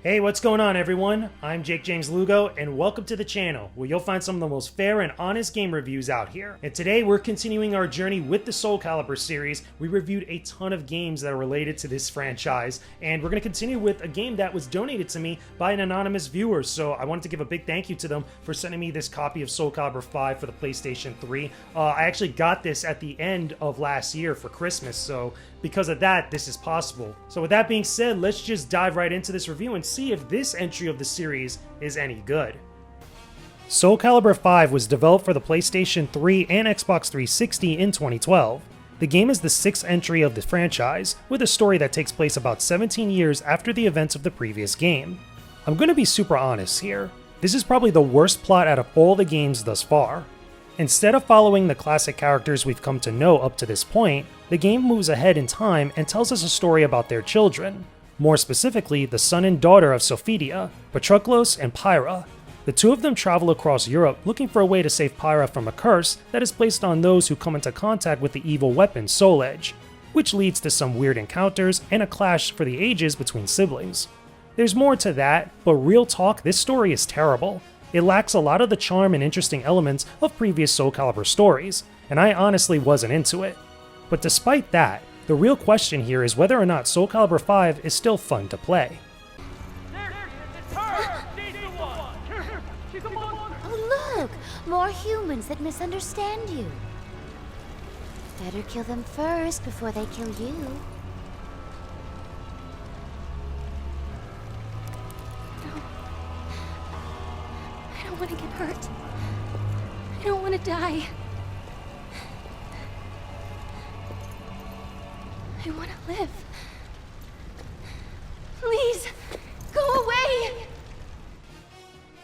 Hey, what's going on everyone? I'm Jakejames Lugo, and welcome to the channel, where you'll find some of the most fair and honest game reviews out here. And today we're continuing our journey with the SOULCALIBUR series. We reviewed a ton of games that are related to this franchise, and we're going to continue with a game that was donated to me by an anonymous viewer, so I wanted to give a big thank you to them for sending me this copy of SOULCALIBUR V for the PlayStation 3. I actually got this at the end of last year for Christmas, so because of that, this is possible. So with that being said, let's just dive right into this review and see if this entry of the series is any good. SOULCALIBUR V was developed for the PlayStation 3 and Xbox 360 in 2012. The game is the sixth entry of the franchise, with a story that takes place about 17 years after the events of the previous game. I'm going to be super honest here. This is probably the worst plot out of all the games thus far. Instead of following the classic characters we've come to know up to this point, the game moves ahead in time and tells us a story about their children. More specifically, the son and daughter of Sophidia, Patroclus and Pyra. The two of them travel across Europe looking for a way to save Pyra from a curse that is placed on those who come into contact with the evil weapon Soul Edge, which leads to some weird encounters and a clash for the ages between siblings. There's more to that, but real talk, this story is terrible. It lacks a lot of the charm and interesting elements of previous SOULCALIBUR stories, and I honestly wasn't into it. But despite that, the real question here is whether or not SOULCALIBUR V is still fun to play. Oh look! More humans that misunderstand you. Better kill them first before they kill you. I don't want to get hurt. I don't want to die. I want to live. Please, go away!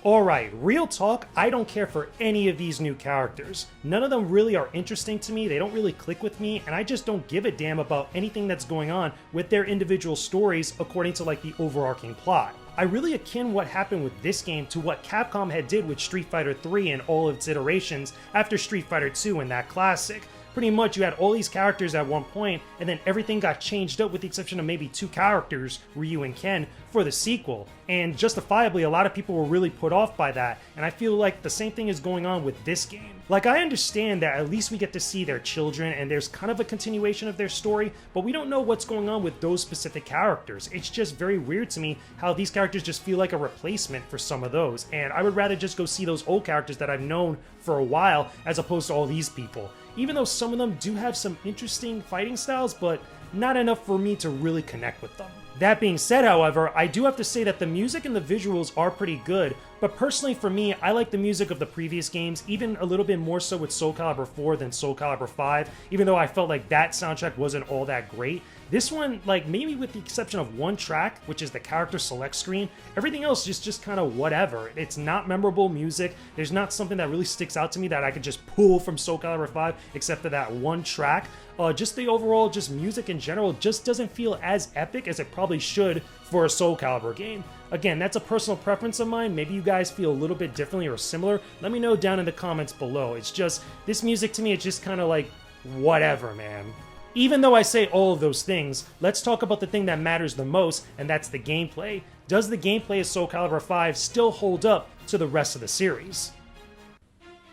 Alright, real talk, I don't care for any of these new characters. None of them really are interesting to me, they don't really click with me, and I just don't give a damn about anything that's going on with their individual stories according to like the overarching plot. I really akin what happened with this game to what Capcom had did with Street Fighter 3 and all of its iterations after Street Fighter 2 and that classic. Pretty much you had all these characters at one point, and then everything got changed up with the exception of maybe two characters, Ryu and Ken, for the sequel. And justifiably, a lot of people were really put off by that, and I feel like the same thing is going on with this game. Like, I understand that at least we get to see their children, and there's kind of a continuation of their story, but we don't know what's going on with those specific characters. It's just very weird to me how these characters just feel like a replacement for some of those, and I would rather just go see those old characters that I've known for a while as opposed to all these people. Even though some of them do have some interesting fighting styles, but not enough for me to really connect with them. That being said, however, I do have to say that the music and the visuals are pretty good, but personally for me, I like the music of the previous games, even a little bit more so with SOULCALIBUR 4 than SOULCALIBUR 5, even though I felt like that soundtrack wasn't all that great. This one, like, maybe with the exception of one track, which is the character select screen, everything else is just kind of whatever. It's not memorable music, there's not something that really sticks out to me that I could just pull from SOULCALIBUR 5, except for that one track. Just the overall, just music in general, just doesn't feel as epic as it probably should for a SOULCALIBUR game. Again, that's a personal preference of mine. Maybe you guys feel a little bit differently or similar. Let me know down in the comments below. It's just, this music to me, it's just kind of like, whatever, man. Even though I say all of those things, let's talk about the thing that matters the most, and that's the gameplay. Does the gameplay of SOULCALIBUR V still hold up to the rest of the series?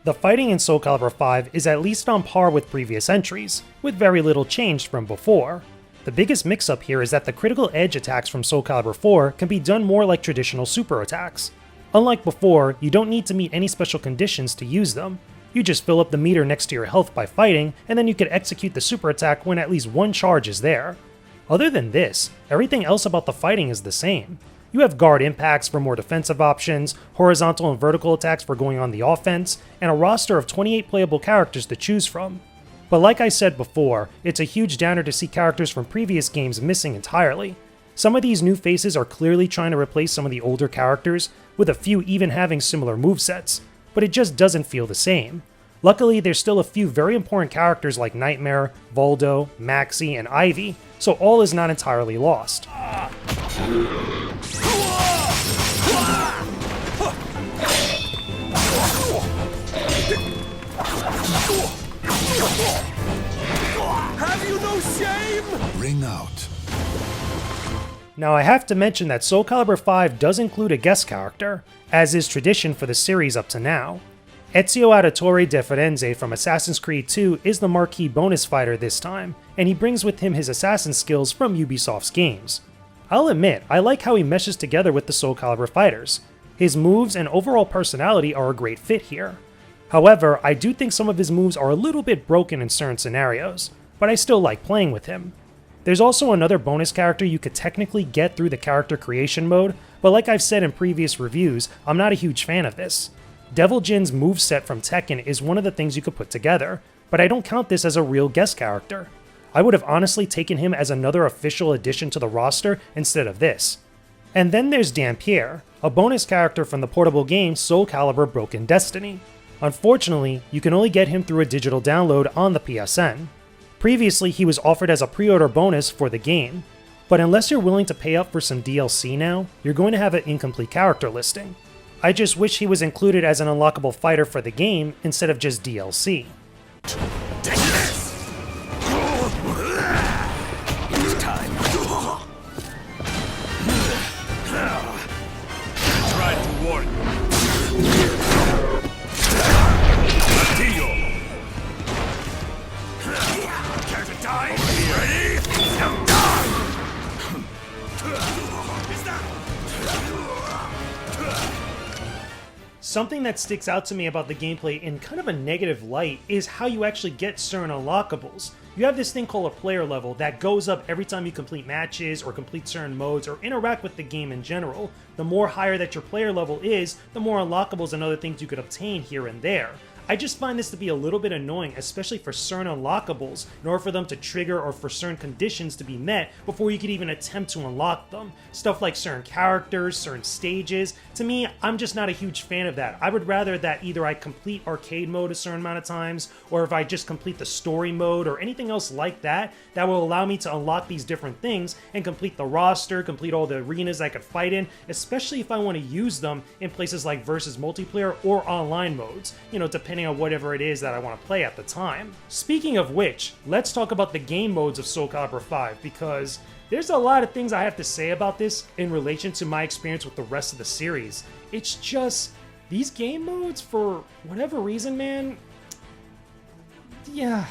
The fighting in SOULCALIBUR V is at least on par with previous entries, with very little changed from before. The biggest mix-up here is that the critical edge attacks from SOULCALIBUR 4 can be done more like traditional super attacks. Unlike before, you don't need to meet any special conditions to use them. You just fill up the meter next to your health by fighting, and then you can execute the super attack when at least one charge is there. Other than this, everything else about the fighting is the same. You have guard impacts for more defensive options, horizontal and vertical attacks for going on the offense, and a roster of 28 playable characters to choose from. But like I said before, it's a huge downer to see characters from previous games missing entirely. Some of these new faces are clearly trying to replace some of the older characters, with a few even having similar movesets, but it just doesn't feel the same. Luckily, there's still a few very important characters like Nightmare, Voldo, Maxi, and Ivy, so all is not entirely lost. Have you no shame? Ring out. Now I have to mention that SOULCALIBUR V does include a guest character, as is tradition for the series up to now. Ezio Auditore de Firenze from Assassin's Creed 2 is the marquee bonus fighter this time, and he brings with him his assassin skills from Ubisoft's games. I'll admit, I like how he meshes together with the SOULCALIBUR fighters. His moves and overall personality are a great fit here. However, I do think some of his moves are a little bit broken in certain scenarios, but I still like playing with him. There's also another bonus character you could technically get through the character creation mode, but like I've said in previous reviews, I'm not a huge fan of this. Devil Jin's moveset from Tekken is one of the things you could put together, but I don't count this as a real guest character. I would have honestly taken him as another official addition to the roster instead of this. And then there's Dampierre, a bonus character from the portable game SOULCALIBUR Broken Destiny. Unfortunately, you can only get him through a digital download on the PSN. Previously, he was offered as a pre-order bonus for the game, but unless you're willing to pay up for some DLC now, you're going to have an incomplete character listing. I just wish he was included as an unlockable fighter for the game instead of just DLC. Take this! It's time. Try to warn you. Deal. Care to die? Ready? Now die! Is that? Something that sticks out to me about the gameplay in kind of a negative light is how you actually get certain unlockables. You have this thing called a player level that goes up every time you complete matches or complete certain modes or interact with the game in general. The more higher that your player level is, the more unlockables and other things you could obtain here and there. I just find this to be a little bit annoying, especially for certain unlockables, in order for them to trigger or for certain conditions to be met before you could even attempt to unlock them. Stuff like certain characters, certain stages. To me, I'm just not a huge fan of that. I would rather that either I complete arcade mode a certain amount of times, or if I just complete the story mode or anything else like that, that will allow me to unlock these different things and complete the roster, complete all the arenas I could fight in, especially if I want to use them in places like versus multiplayer or online modes, depending on whatever it is that I want to play at the time. Speaking of which, let's talk about the game modes of SOULCALIBUR V, because there's a lot of things I have to say about this in relation to my experience with the rest of the series. It's just, these game modes, for whatever reason, man, yeah.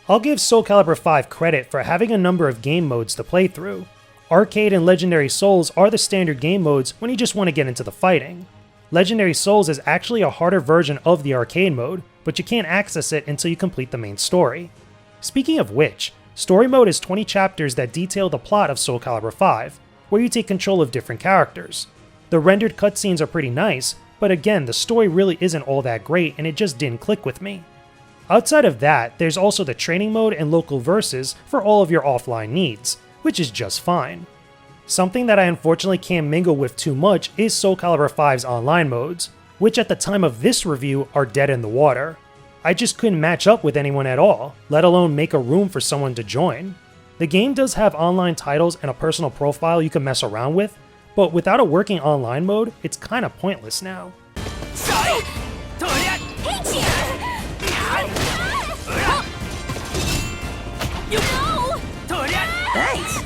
I'll give SOULCALIBUR V credit for having a number of game modes to play through. Arcade and Legendary Souls are the standard game modes when you just want to get into the fighting. Legendary Souls is actually a harder version of the arcade mode, but you can't access it until you complete the main story. Speaking of which, story mode is 20 chapters that detail the plot of SOULCALIBUR V, where you take control of different characters. The rendered cutscenes are pretty nice, but again, the story really isn't all that great and it just didn't click with me. Outside of that, there's also the training mode and local verses for all of your offline needs, which is just fine. Something that I unfortunately can't mingle with too much is SOULCALIBUR V's online modes, which at the time of this review are dead in the water. I just couldn't match up with anyone at all, let alone make a room for someone to join. The game does have online titles and a personal profile you can mess around with, but without a working online mode, it's kinda pointless now. Thanks!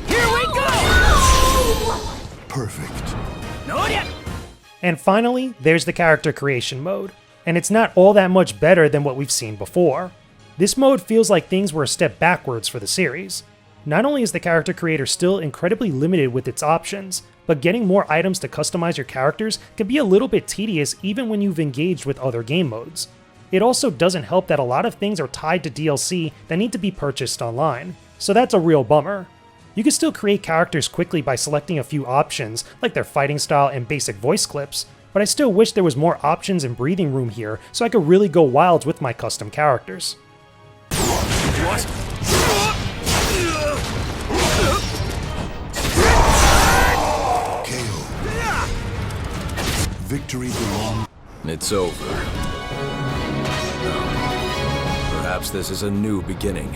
Here we go! Perfect. And finally, there's the character creation mode, and it's not all that much better than what we've seen before. This mode feels like things were a step backwards for the series. Not only is the character creator still incredibly limited with its options, but getting more items to customize your characters can be a little bit tedious even when you've engaged with other game modes. It also doesn't help that a lot of things are tied to DLC that need to be purchased online, so that's a real bummer. You can still create characters quickly by selecting a few options, like their fighting style and basic voice clips, but I still wish there was more options and breathing room here so I could really go wild with my custom characters. What? KO. Victory belongs. It's over. Perhaps this is a new beginning.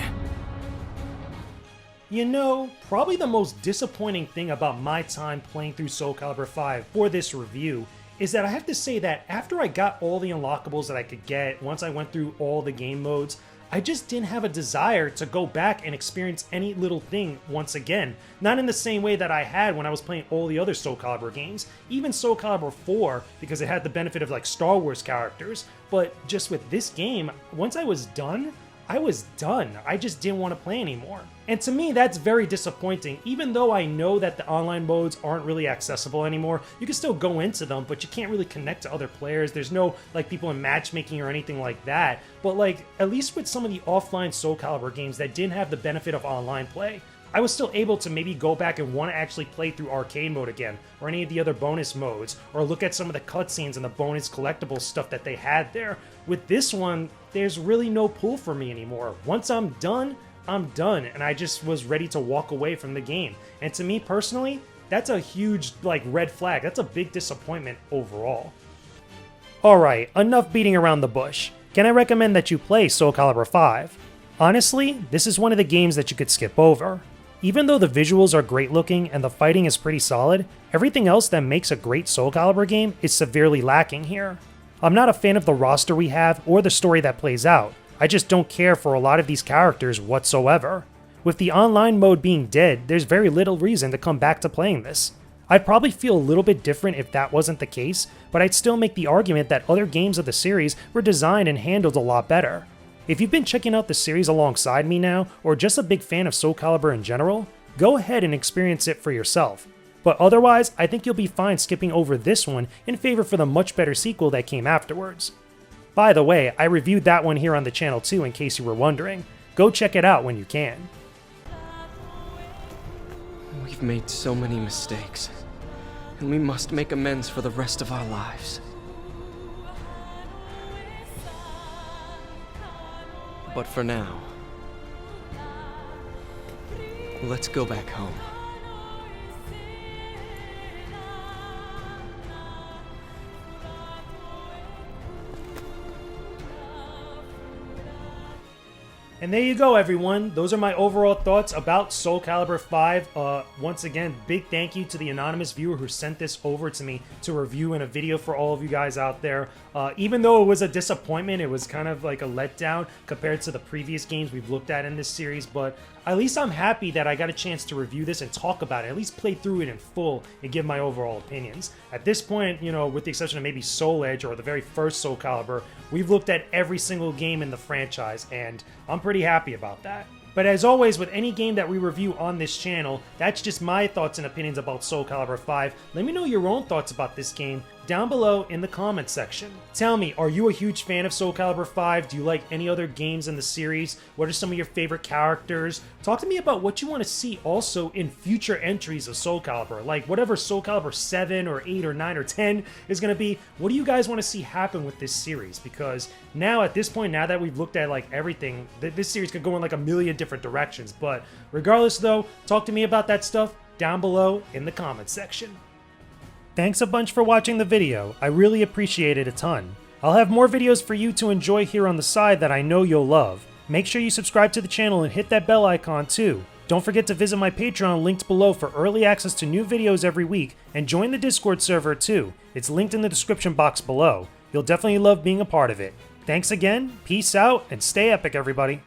Probably the most disappointing thing about my time playing through SOULCALIBUR V for this review is that I have to say that after I got all the unlockables that I could get, once I went through all the game modes, I just didn't have a desire to go back and experience any little thing once again. Not in the same way that I had when I was playing all the other Soul Calibur games, even Soul Calibur 4, because it had the benefit of like Star Wars characters, but just with this game, once I was done, I was done. I just didn't want to play anymore. And to me, that's very disappointing. Even though I know that the online modes aren't really accessible anymore, you can still go into them, but you can't really connect to other players. There's no like people in matchmaking or anything like that. But like, at least with some of the offline Soul Calibur games that didn't have the benefit of online play, I was still able to maybe go back and want to actually play through arcade mode again, or any of the other bonus modes, or look at some of the cutscenes and the bonus collectible stuff that they had there. With this one, there's really no pull for me anymore. Once I'm done, and I just was ready to walk away from the game. And to me personally, that's a huge like red flag. That's a big disappointment overall. Alright, enough beating around the bush. Can I recommend that you play Soul Calibur V? Honestly, this is one of the games that you could skip over. Even though the visuals are great looking and the fighting is pretty solid, everything else that makes a great Soul Calibur game is severely lacking here. I'm not a fan of the roster we have or the story that plays out. I just don't care for a lot of these characters whatsoever. With the online mode being dead, there's very little reason to come back to playing this. I'd probably feel a little bit different if that wasn't the case, but I'd still make the argument that other games of the series were designed and handled a lot better. If you've been checking out the series alongside me now, or just a big fan of Soul Calibur in general, go ahead and experience it for yourself. But otherwise, I think you'll be fine skipping over this one in favor for the much better sequel that came afterwards. By the way, I reviewed that one here on the channel too in case you were wondering. Go check it out when you can. We've made so many mistakes, and we must make amends for the rest of our lives. But for now, let's go back home. And there you go, everyone. Those are my overall thoughts about Soul Calibur V. Once again, big thank you to the anonymous viewer who sent this over to me to review in a video for all of you guys out there. Even though it was a disappointment, it was kind of like a letdown compared to the previous games we've looked at in this series, but at least I'm happy that I got a chance to review this and talk about it, at least play through it in full and give my overall opinions. At this point, you know, with the exception of maybe Soul Edge or the very first Soul Calibur, we've looked at every single game in the franchise, and I'm pretty happy about that. But as always, with any game that we review on this channel, that's just my thoughts and opinions about Soul Calibur V. Let me know your own thoughts about this game down below in the comments section. Tell me, are you a huge fan of Soul Calibur V? Do you like any other games in the series? What are some of your favorite characters? Talk to me about what you want to see also in future entries of Soul Calibur. Like whatever Soul Calibur 7 or 8 or 9 or 10 is going to be, what do you guys want to see happen with this series? Because now at this point, now that we've looked at like everything, this series could go in like a million different directions. But regardless though, talk to me about that stuff down below in the comments section. Thanks a bunch for watching the video. I really appreciate it a ton. I'll have more videos for you to enjoy here on the side that I know you'll love. Make sure you subscribe to the channel and hit that bell icon too. Don't forget to visit my Patreon linked below for early access to new videos every week, and join the Discord server too. It's linked in the description box below. You'll definitely love being a part of it. Thanks again, peace out, and stay epic everybody.